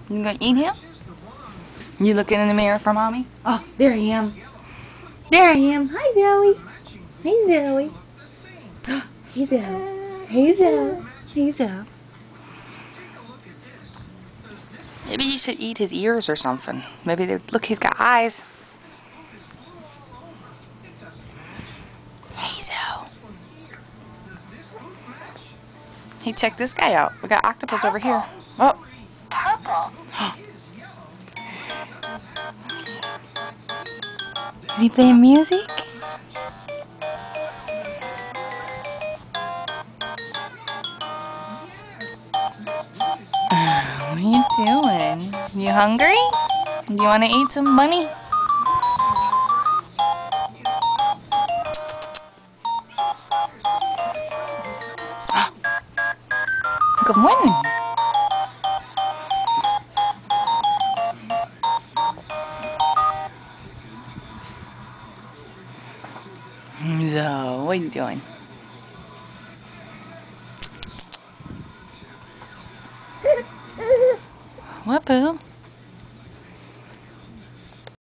You gonna eat him? You looking in the mirror for mommy? Oh, there I am. There I am. Hi, Zoe. Hey, Zoe. Hey, Zoe. Hey, Zoe. Hey, Zoe. Maybe you should eat his ears or something. Maybe look, he's got eyes. Hey, Zoe. Hey, check this guy out. We got octopus over here. Oh. Is he playing music? What are you doing? You hungry? Do you want to eat some bunny? Good morning. So, what are you doing? What, Boo?